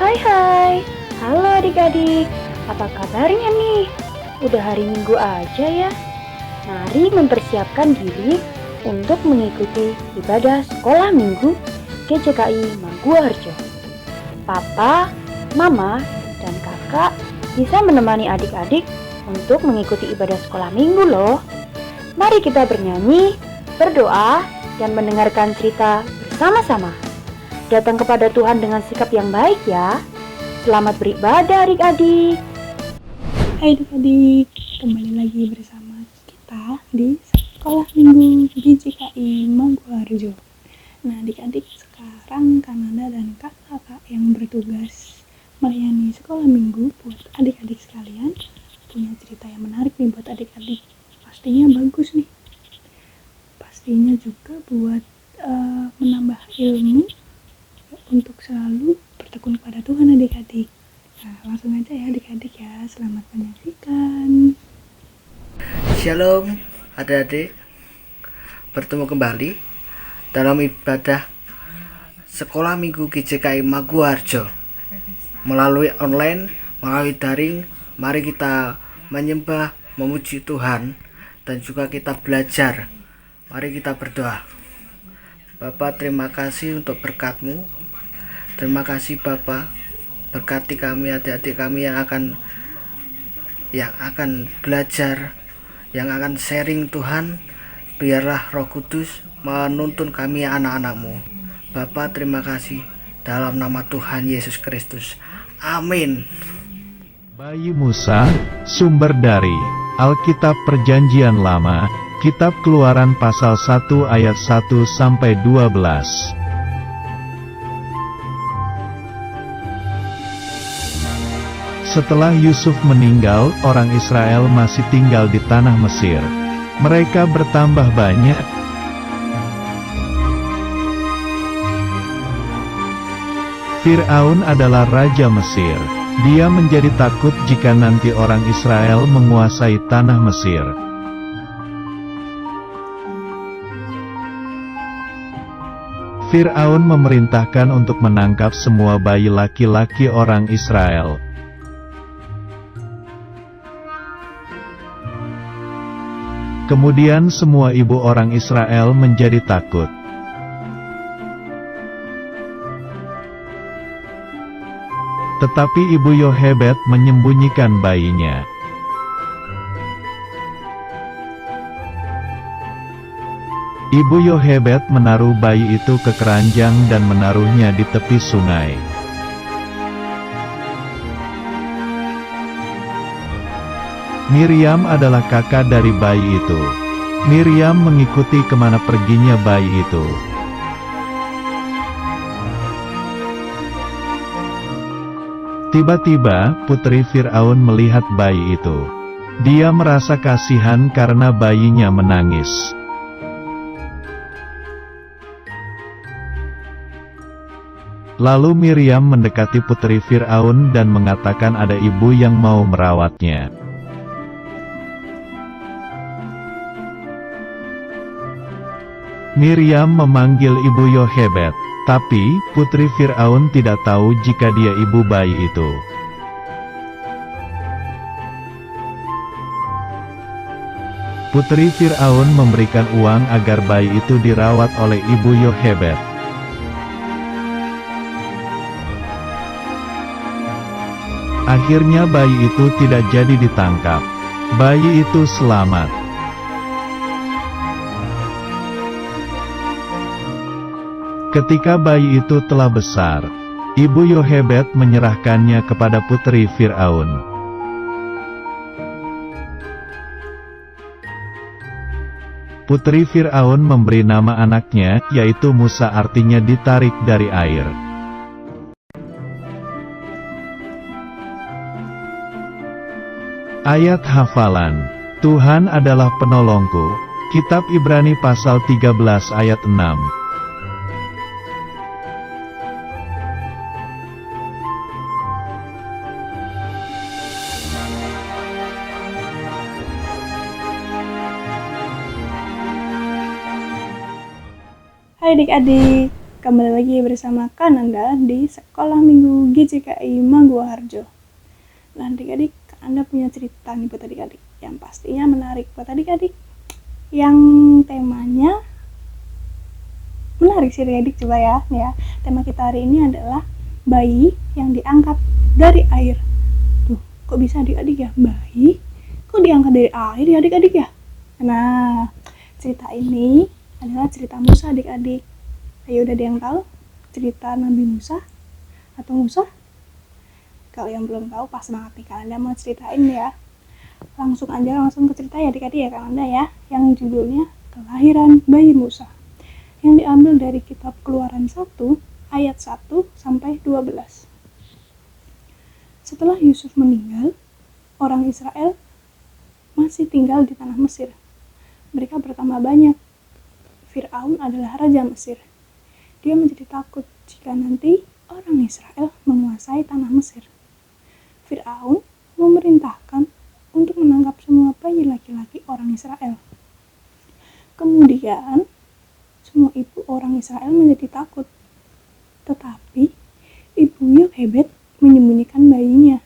Hai, halo adik-adik, apa kabarnya nih? Udah hari Minggu aja ya. Mari mempersiapkan diri untuk mengikuti ibadah sekolah minggu GCKI Maguwarjo. Papa, mama, dan kakak bisa menemani adik-adik untuk mengikuti ibadah sekolah minggu loh. Mari kita bernyanyi, berdoa, dan mendengarkan cerita bersama-sama. Datang kepada Tuhan dengan sikap yang baik ya. Selamat beribadah adik-adik. Hai adik-adik, kembali lagi bersama kita di Sekolah Minggu GCKI Maguwarjo. Nah adik-adik, sekarang Kananda dan kakak yang bertugas melayani sekolah minggu buat adik-adik sekalian punya cerita yang menarik nih buat adik-adik. Pastinya bagus nih. Pastinya juga buat menambah ilmu untuk selalu bertekun kepada Tuhan adik-adik. Nah, langsung aja ya adik-adik ya, selamat menyaksikan. Shalom adik-adik, bertemu kembali dalam ibadah Sekolah Minggu GCKI Maguwarjo. Melalui online, melalui daring, mari kita menyembah, memuji Tuhan, dan juga kita belajar. Mari kita berdoa. Bapa, terima kasih untuk berkat-Mu. Terima kasih Bapa, berkati kami, adik-adik kami yang akan belajar, yang akan sharing Tuhan. Biarlah Roh Kudus menuntun kami anak-anak-Mu. Bapa, terima kasih dalam nama Tuhan Yesus Kristus. Amin. Bayi Musa, sumber dari Alkitab Perjanjian Lama, Kitab Keluaran pasal 1 ayat 1 sampai 12. Setelah Yusuf meninggal, orang Israel masih tinggal di tanah Mesir. Mereka bertambah banyak. Fir'aun adalah raja Mesir. Dia menjadi takut jika nanti orang Israel menguasai tanah Mesir. Fir'aun memerintahkan untuk menangkap semua bayi laki-laki orang Israel. Kemudian semua ibu orang Israel menjadi takut. Tetapi ibu Yohebed menyembunyikan bayinya. Ibu Yohebed menaruh bayi itu ke keranjang dan menaruhnya di tepi sungai. Miriam adalah kakak dari bayi itu. Miriam mengikuti kemana perginya bayi itu. Tiba-tiba, putri Fir'aun melihat bayi itu. Dia merasa kasihan karena bayinya menangis. Lalu Miriam mendekati putri Fir'aun dan mengatakan ada ibu yang mau merawatnya. Miriam memanggil ibu Yohebed, tapi putri Fir'aun tidak tahu jika dia ibu bayi itu. Putri Fir'aun memberikan uang agar bayi itu dirawat oleh ibu Yohebed. Akhirnya bayi itu tidak jadi ditangkap. Bayi itu selamat. Ketika bayi itu telah besar, ibu Yohebed menyerahkannya kepada putri Fir'aun. Putri Fir'aun memberi nama anaknya, yaitu Musa, artinya ditarik dari air. Ayat hafalan. Tuhan adalah penolongku. Kitab Ibrani pasal 13 ayat 6. Hai adik-adik, kembali lagi bersama Kananda di Sekolah Minggu GCKI Mangguwarjo. Nah, adik-adik, Anda punya cerita nih buat adik-adik yang pastinya menarik buat adik-adik. Yang temanya menarik sih adik-adik, coba ya. Tema kita hari ini adalah bayi yang diangkat dari air. Tuh, kok bisa adik-adik ya? Bayi kok diangkat dari air ya adik-adik ya? Nah, cerita ini adalah cerita Musa adik-adik. Ayo, udah ada yang tahu cerita Nabi Musa atau Musa? Kalau yang belum tahu, pas banget nih Kak Anda mau ceritain ya. Langsung ke cerita ya adik-adik ya Kak Anda ya, yang judulnya Kelahiran Bayi Musa, yang diambil dari kitab Keluaran 1 ayat 1 sampai 12. Setelah Yusuf meninggal, orang Israel masih tinggal di tanah Mesir. Mereka bertambah banyak. Fir'aun adalah raja Mesir. Dia menjadi takut jika nanti orang Israel menguasai tanah Mesir. Fir'aun memerintahkan untuk menangkap semua bayi laki-laki orang Israel. Kemudian, semua ibu orang Israel menjadi takut. Tetapi, ibu Yokhebed menyembunyikan bayinya.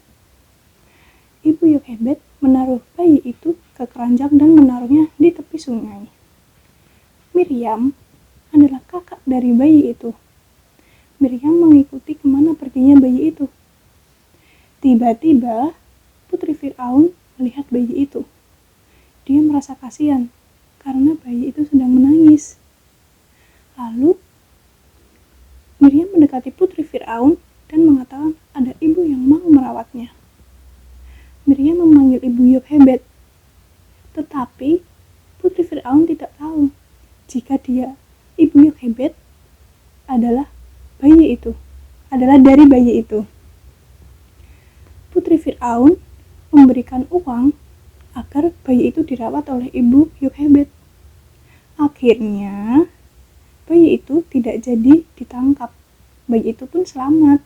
Ibu Yokhebed menaruh bayi itu ke keranjang dan menaruhnya di tepi sungai. Miriam adalah kakak dari bayi itu. Miriam mengikuti kemana perginya bayi itu. Tiba-tiba, putri Fir'aun melihat bayi itu. Dia merasa kasihan karena bayi itu sedang menangis. Lalu, Miriam mendekati putri Fir'aun dan mengatakan ada ibu yang mau merawatnya. Miriam memanggil ibu Yokhebed, tetapi putri Fir'aun tidak tahu jika ibu Yokhebed adalah dari bayi itu. Putri Fir'aun memberikan uang agar bayi itu dirawat oleh ibu Yokhebed. Akhirnya, bayi itu tidak jadi ditangkap. Bayi itu pun selamat.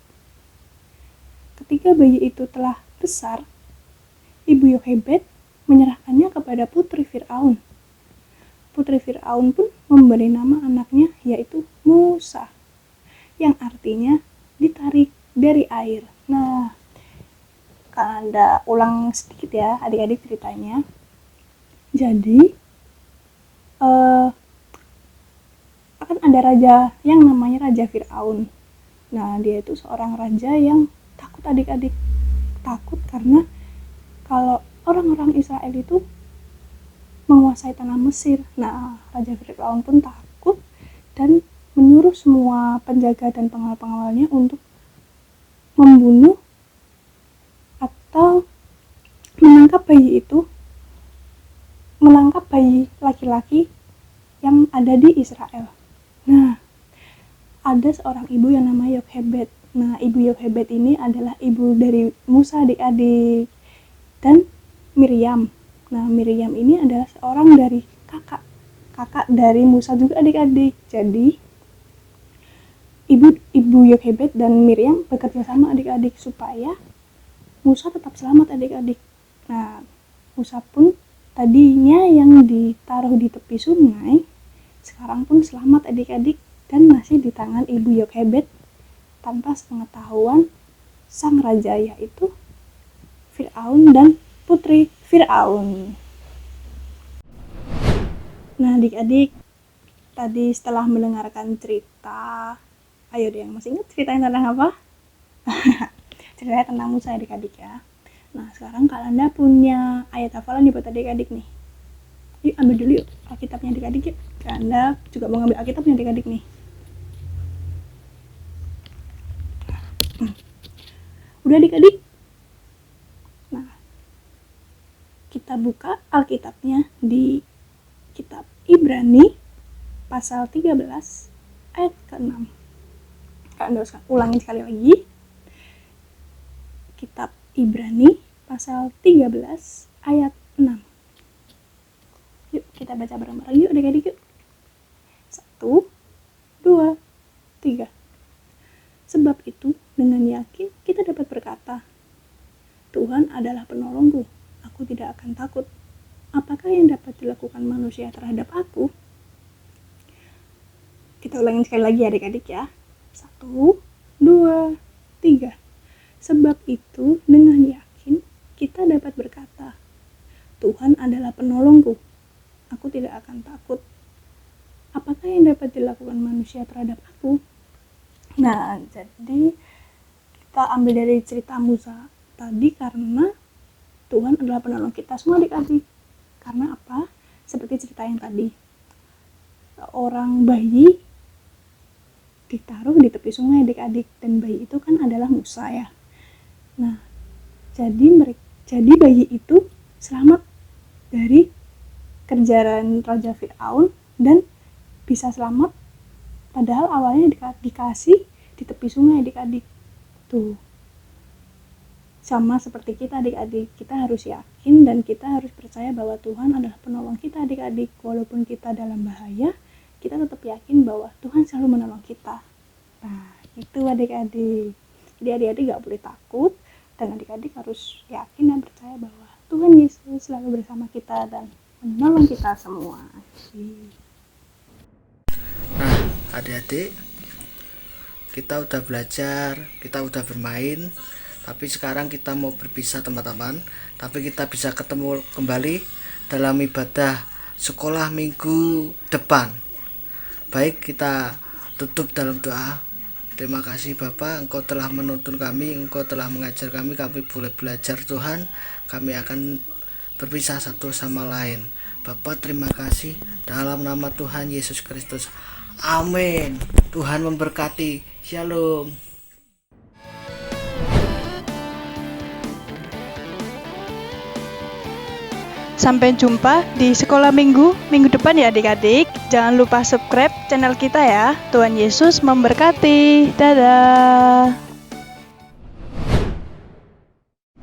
Ketika bayi itu telah besar, ibu Yokhebed menyerahkannya kepada putri Fir'aun. Putri Fir'aun pun memberi nama anaknya yaitu Musa, yang artinya ditarik dari air. Nah, Anda ulang sedikit ya adik-adik ceritanya. Jadi, akan ada raja yang namanya Raja Fir'aun. Nah, dia itu seorang raja yang takut adik-adik. Takut karena kalau orang-orang Israel itu menguasai tanah Mesir. Nah, Raja Fir'aun pun takut dan menyuruh semua penjaga dan pengawal-pengawalnya untuk membunuh atau menangkap bayi laki-laki yang ada di Israel. Nah, ada seorang ibu yang namanya Yokhebed. Nah, ibu Yokhebed ini adalah ibu dari Musa adik-adik dan Miriam. Nah, Miriam ini adalah seorang dari kakak dari Musa juga adik-adik. Jadi, ibu Yokhebed dan Miriam bekerja sama adik-adik supaya Musa tetap selamat adik-adik. Nah, Musa pun tadinya yang ditaruh di tepi sungai, sekarang pun selamat adik-adik dan masih di tangan ibu Yokhebed tanpa sepengetahuan sang raja yaitu Fir'aun dan putri Fir'aun. Nah, adik-adik, tadi setelah mendengarkan cerita, ayo deh yang masih ingat ceritanya tentang apa? Ceritanya tentang Musa adik-adik ya. Nah, sekarang kalau Anda punya ayat hafalan nih buat adik-adik nih. Yuk ambil dulu yuk Alkitabnya adik-adik yuk. Anda juga mau ngambil Alkitabnya adik-adik nih. Udah adik-adik? Nah, kita buka Alkitabnya di kitab Ibrani pasal 13 ayat ke-6. Anda harus ulangin sekali lagi. Kitab Ibrani pasal 13 ayat 6. Yuk kita baca bareng-bareng yuk adik-adik yuk. 1, 2, 3. Sebab itu dengan yakin kita dapat berkata, Tuhan adalah penolongku, aku tidak akan takut. Apakah yang dapat dilakukan manusia terhadap aku? Kita ulangin sekali lagi adik-adik ya. 1, 2, 3. Sebab itu dengan yakin kita dapat berkata, Tuhan adalah penolongku. Aku tidak akan takut. Apakah yang dapat dilakukan manusia terhadap aku? Nah, jadi kita ambil dari cerita Musa tadi karena Tuhan adalah penolong kita semua adik-adik. Karena apa? Seperti cerita yang tadi. Seorang bayi ditaruh di tepi sungai adik-adik, dan bayi itu kan adalah Musa ya. Nah, jadi bayi itu selamat dari kejaran Raja Fir'aun dan bisa selamat, padahal awalnya dikasih di tepi sungai adik-adik. Tuh, sama seperti kita adik-adik, kita harus yakin dan kita harus percaya bahwa Tuhan adalah penolong kita adik-adik. Walaupun kita dalam bahaya, kita tetap yakin bahwa Tuhan selalu menolong kita. Nah, itu adik-adik. Jadi adik-adik gak boleh takut, dan adik-adik harus yakin dan percaya bahwa Tuhan Yesus selalu bersama kita dan menolong kita semua. Nah, adik-adik, kita udah belajar, kita udah bermain, tapi sekarang kita mau berpisah teman-teman. Tapi kita bisa ketemu kembali dalam ibadah sekolah minggu depan. Baik, kita tutup dalam doa. Terima kasih Bapak, Engkau telah menuntun kami, Engkau telah mengajar kami boleh belajar Tuhan. Kami akan berpisah satu sama lain. Bapak, terima kasih dalam nama Tuhan Yesus Kristus. Amin. Tuhan memberkati. Shalom. Sampai jumpa di sekolah minggu depan ya adik-adik. Jangan lupa subscribe channel kita ya. Tuhan Yesus memberkati. Dadah.